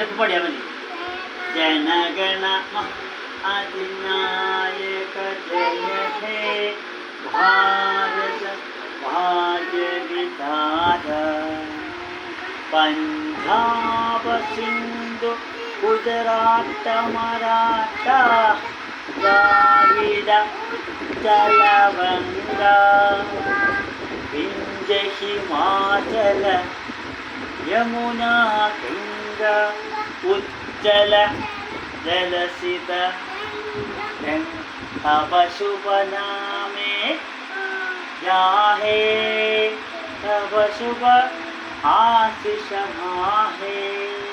ഒറ്റക്ക് പാടിയാൽ മതി. ജനഗണ അതിനായക ജയ ഹേ ഭാരത ഭാഗ്യ വിധാത പഞ്ചാബ സിന്ധു ഗുജറാത്ത മറാഠ ദ്രാവിഡ ജലവംഗ വിന്ധ്യ ഹിമാചല യമുന ഗംഗ ഉജ്ജല ജലസിത തവ ശുഭ നാമേ जाहे तव शुभ आशीष माहे।